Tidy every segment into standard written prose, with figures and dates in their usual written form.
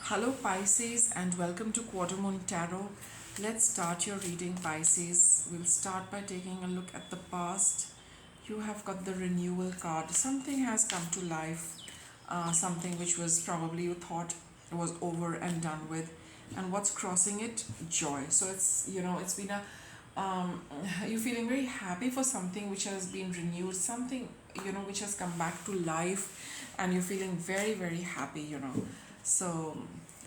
Hello Pisces and welcome to Quarter Moon Tarot. Let's start your reading, Pisces. We'll start by taking a look at the past. You have got the renewal card. Something has come to life, something which was probably you thought was over and done with. And what's crossing it? Joy. So it's been a you're feeling very happy for something which has been renewed, something which has come back to life, and you're feeling very, very happy. So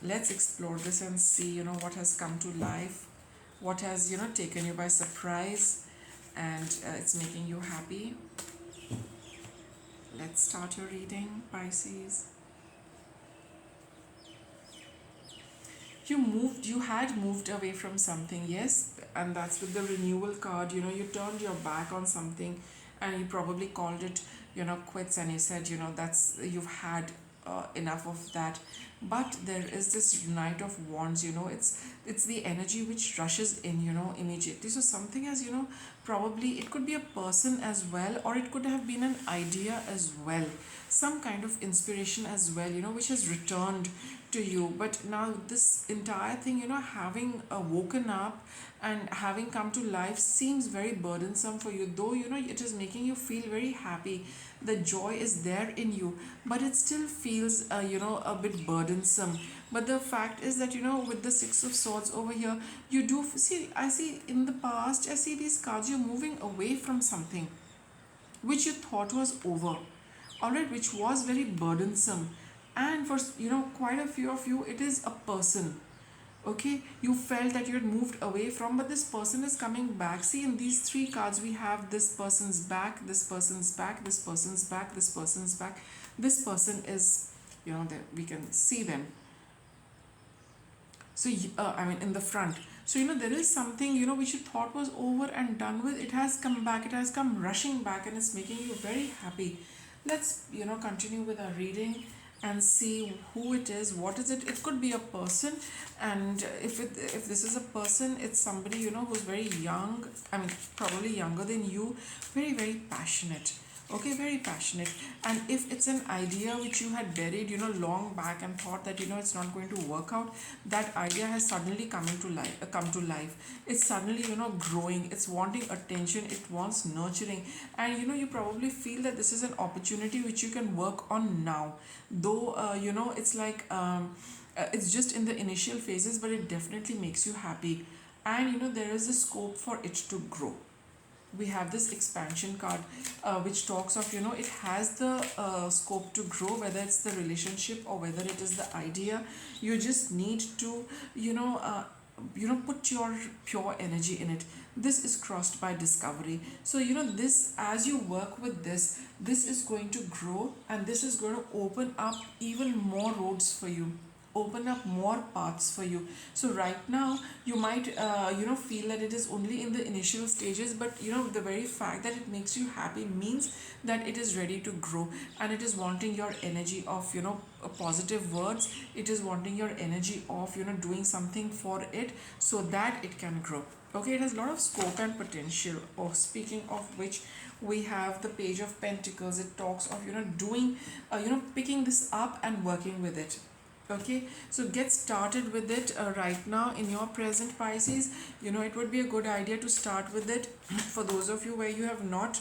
let's explore this and see what has come to life, what has taken you by surprise, and it's making you happy. Let's start your reading, Pisces. You had moved away from something, yes, and that's with the renewal card. You turned your back on something, and you probably called it quits, and you said that's you've had enough of that. But there is this Knight of Wands. It's the energy which rushes in immediately. So something has probably it could be a person as well, or it could have been an idea as well, some kind of inspiration as well, which has returned to you. But now this entire thing, having woken up and having come to life seems very burdensome for you, though it is making you feel very happy. The joy is there in you, but it still feels a bit burdensome. But the fact is that with the Six of Swords over here, you do see, I see in the past, I see these cards, you're moving away from something which you thought was over, all right, which was very burdensome. And for quite a few of you, it is a person. Okay, you felt that you had moved away from, but this person is coming back. See, in these three cards we have this person's back, this person's back, this person's back, this person's back. This person is that we can see them. So I mean in the front. So there is something which you thought was over and done with. It has come back, it has come rushing back, and it's making you very happy. Let's continue with our reading and see who it is. What is it? It could be a person, and if this is a person, it's somebody who's very young. I mean probably younger than you, very, very passionate. Okay, very passionate. And if it's an idea which you had buried long back and thought that it's not going to work out, that idea has suddenly come to life. It's suddenly growing, it's wanting attention, it wants nurturing. And you probably feel that this is an opportunity which you can work on now, though it's like it's just in the initial phases, but it definitely makes you happy. And there is a scope for it to grow. We have this expansion card, which talks of it has the scope to grow, whether it's the relationship or whether it is the idea. You just need to put your pure energy in it. This is crossed by discovery. So this, as you work with this is going to grow, and this is going to open up even more roads for you, open up more paths for you. So right now you might feel that it is only in the initial stages, but the very fact that it makes you happy means that it is ready to grow, and it is wanting your energy of positive words. It is wanting your energy of doing something for it so that it can grow. Okay, it has a lot of scope and potential. Or speaking of which, we have the Page of Pentacles. It talks of doing picking this up and working with it. Okay, so get started with it right now in your present, Pisces. It would be a good idea to start with it for those of you where you have not,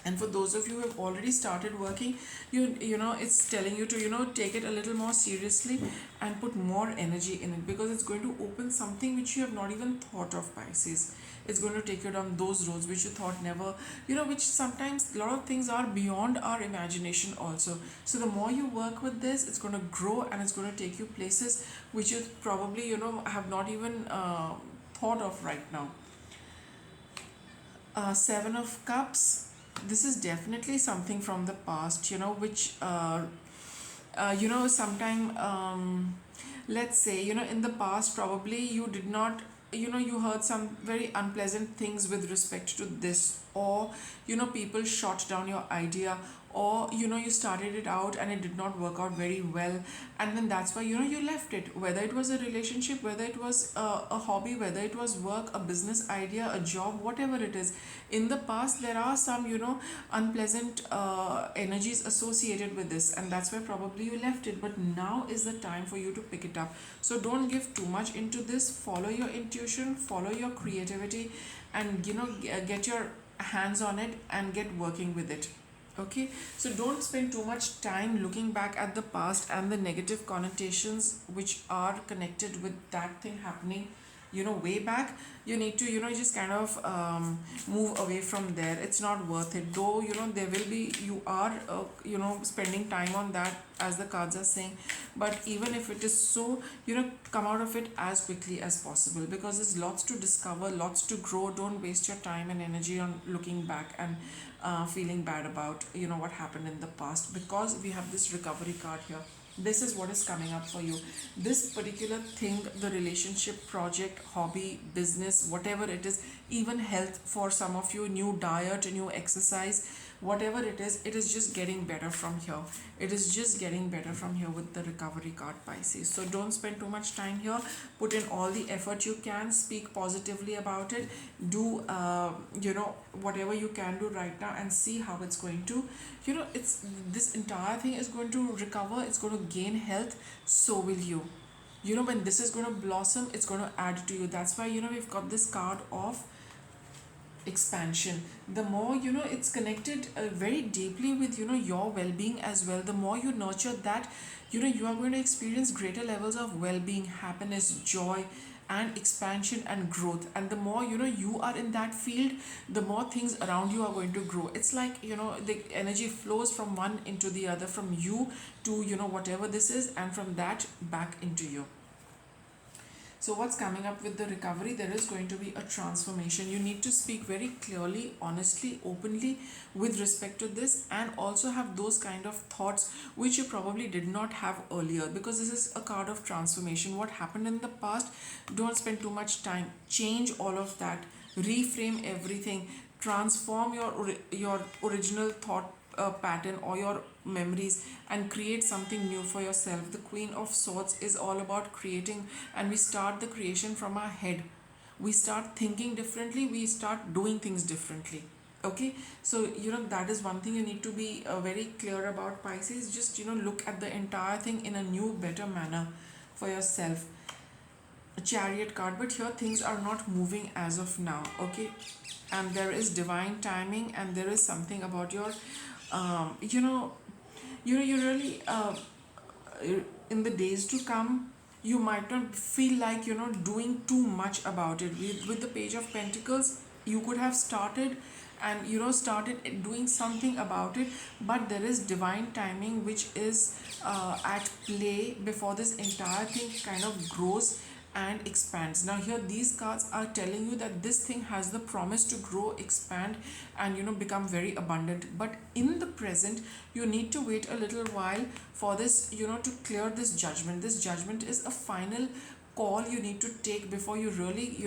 and for those of you who have already started working, it's telling you to take it a little more seriously and put more energy in it, because it's going to open something which you have not even thought of, Pisces. It's going to take you down those roads which you thought never, which sometimes a lot of things are beyond our imagination also. So the more you work with this, it's going to grow, and it's going to take you places which you probably have not even thought of right now. Seven of Cups. This is definitely something from the past, which sometime, let's say in the past probably you did not, you heard some very unpleasant things with respect to this, or people shot down your idea, or you started it out and it did not work out very well, and then that's why you left it, whether it was a relationship, whether it was a hobby, whether it was work, a business idea, a job, whatever it is. In the past there are some unpleasant energies associated with this, and that's why probably you left it, but now is the time for you to pick it up. So don't give too much into this. Follow your intuition, follow your creativity, and get your hands on it and get working with it. Okay, so don't spend too much time looking back at the past and the negative connotations which are connected with that thing happening way back. You need to just kind of move away from there. It's not worth it, though there will be, you are spending time on that, as the cards are saying, but even if it is so, come out of it as quickly as possible, because there's lots to discover, lots to grow. Don't waste your time and energy on looking back and feeling bad about what happened in the past, because we have this recovery card here. This is what is coming up for you. This particular thing, the relationship, project, hobby, business, whatever it is, even health for some of you, new diet, new exercise, whatever it is just getting better from here. It is just getting better from here with the recovery card, Pisces. So don't spend too much time here. Put in all the effort you can. Speak positively about it. Do whatever you can do right now, and see how it's going to it's this entire thing is going to recover. It's going to gain health. So will you. When this is going to blossom, it's going to add to you. That's why we've got this card of expansion. The more it's connected very deeply with your well-being as well. The more you nurture that, you are going to experience greater levels of well-being, happiness, joy, and expansion and growth. And the more you are in that field, the more things around you are going to grow. It's like the energy flows from one into the other, from you to whatever this is, and from that back into you. So what's coming up with the recovery? There is going to be a transformation. You need to speak very clearly, honestly, openly with respect to this, and also have those kind of thoughts which you probably did not have earlier, because this is a card of transformation. What happened in the past, don't spend too much time. Change all of that. Reframe everything. Transform your original thought pattern or your memories, and create something new for yourself. The Queen of Swords is all about creating, and we start the creation from our head. We start thinking differently, we start doing things differently. Okay, so that is one thing you need to be very clear about, Pisces. Just look at the entire thing in a new, better manner for yourself. A Chariot card, but here things are not moving as of now. Okay, and there is divine timing, and there is something about your you really in the days to come, you might not feel like doing too much about it. With the Page of Pentacles, you could have started and started doing something about it, but there is divine timing which is at play before this entire thing kind of grows and expands. Now here these cards are telling you that this thing has the promise to grow, expand, and become very abundant. But in the present, you need to wait a little while for this to clear this judgment. This judgment is a final call you need to take before you really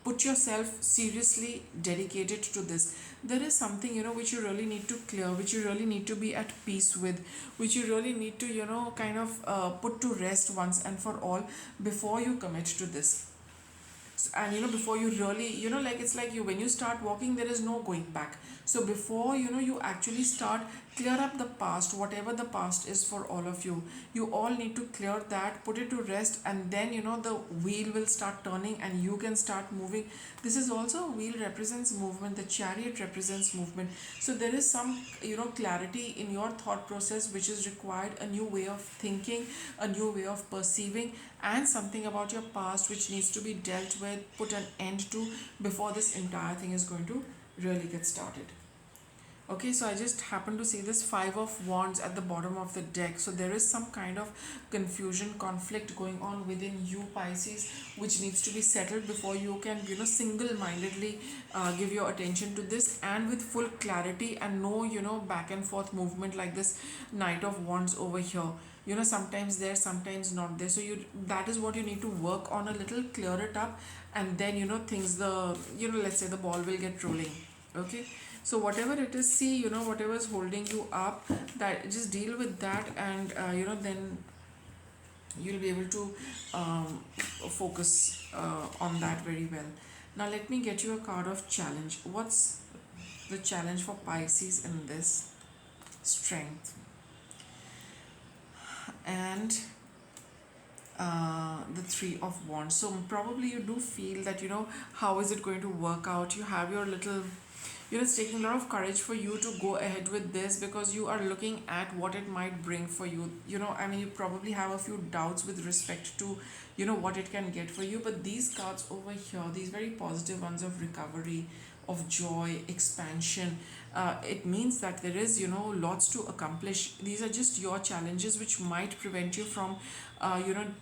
put yourself seriously dedicated to this. There is something which you really need to clear, which you really need to be at peace with, which you really need to kind of put to rest once and for all before you commit to this. And before you really like, it's like when you start walking, there is no going back. So before you actually start, clear up the past, whatever the past is for all of you. You all need to clear that, put it to rest, and then the wheel will start turning and you can start moving. This is also, wheel represents movement, the Chariot represents movement. So there is some clarity in your thought process which is required, a new way of thinking, a new way of perceiving, and something about your past which needs to be dealt with, put an end to, before this entire thing is going to really get started. Okay, so I just happen to see this Five of Wands at the bottom of the deck. So there is some kind of confusion, conflict going on within you, Pisces, which needs to be settled before you can single-mindedly give your attention to this, and with full clarity, and no back and forth movement like this Knight of Wands over here. Sometimes there, sometimes not there. So that is what you need to work on a little, clear it up, and then things, let's say the ball will get rolling. Okay, So whatever it is, see, whatever is holding you up, that just deal with that, and then you'll be able to focus on that very well. Now let me get you a card of challenge. What's the challenge for Pisces in this? Strength. And the Three of Wands. So probably you do feel that, how is it going to work out? You have your little, it's taking a lot of courage for you to go ahead with this, because you are looking at what it might bring for you. I mean, you probably have a few doubts with respect to, what it can get for you. But these cards over here, these very positive ones of recovery, of joy, expansion, it means that there is, lots to accomplish. These are just your challenges which might prevent you from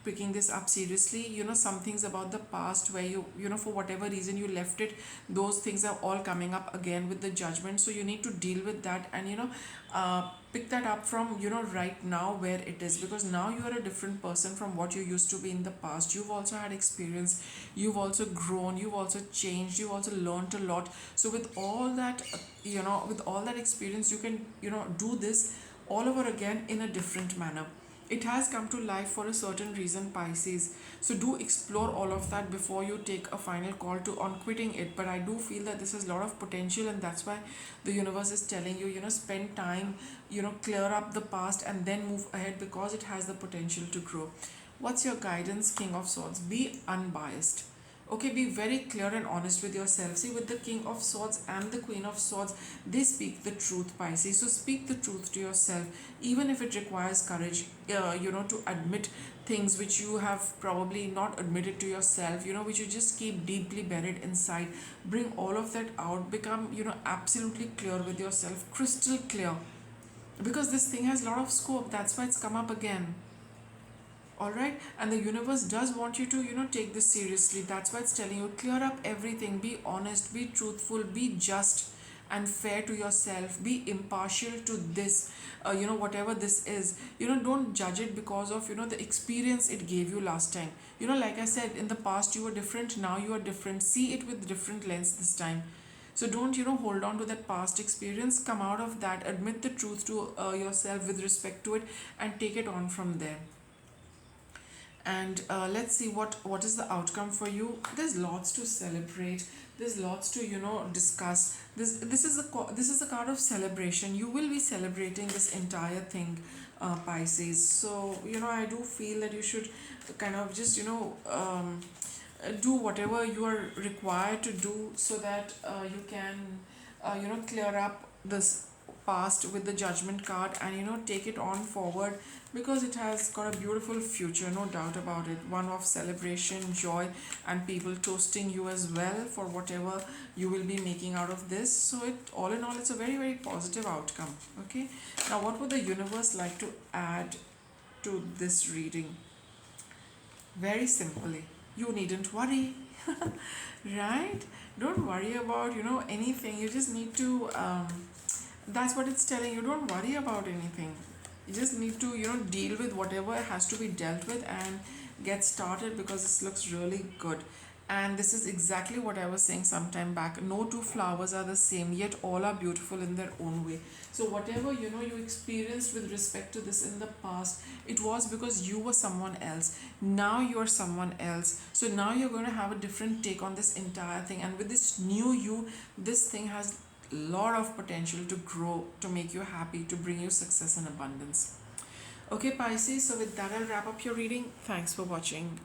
picking this up seriously. Some things about the past where for whatever reason you left it, those things are all coming up again with the Judgment. So you need to deal with that, and pick that up from right now where it is, because now you are a different person from what you used to be in the past. You've also had experience, you've also grown, you've also changed, you've also learned a lot. So with all that, with all that experience, you can do this all over again in a different manner. It has come to life for a certain reason, Pisces. So do explore all of that before you take a final call to on quitting it. But I do feel that this has a lot of potential, and that's why the universe is telling you, spend time, clear up the past and then move ahead, because it has the potential to grow. What's your guidance, King of Swords? Be unbiased. Okay, be very clear and honest with yourself. See, with the King of Swords and the Queen of Swords, they speak the truth, Pisces. So speak the truth to yourself, even if it requires courage, to admit things which you have probably not admitted to yourself, which you just keep deeply buried inside. Bring all of that out. Become, absolutely clear with yourself, crystal clear. Because this thing has a lot of scope. That's why it's come up again. All right, and the universe does want you to take this seriously. That's why it's telling you, clear up everything, be honest, be truthful, be just and fair to yourself, be impartial to this, whatever this is. Don't judge it because of the experience it gave you last time. Like I said, in the past you were different, now you are different. See it with different lens this time. So don't hold on to that past experience. Come out of that, admit the truth to yourself with respect to it, and take it on from there. And let's see what is the outcome for you. There's lots to celebrate, there's lots to discuss. This is a card of celebration. You will be celebrating this entire thing, Pisces. So I do feel that you should kind of just do whatever you are required to do, so that you can clear up this past with the Judgment card, and take it on forward, because it has got a beautiful future, no doubt about it. One of celebration, joy, and people toasting you as well for whatever you will be making out of this. So it, all in all, it's a very, very positive outcome. Okay, now what would the universe like to add to this reading? Very simply, you needn't worry. Right, don't worry about anything. You just need to that's what it's telling you. Don't worry about anything. You just need to deal with whatever has to be dealt with and get started, because this looks really good. And this is exactly what I was saying some time back. No two flowers are the same, yet all are beautiful in their own way. So whatever you experienced with respect to this in the past, it was because you were someone else. Now you are someone else. So now you're going to have a different take on this entire thing. And with this new you, this thing has lot of potential to grow, to make you happy, to bring you success and abundance. Okay, Pisces, so with that I'll wrap up your reading. Thanks for watching.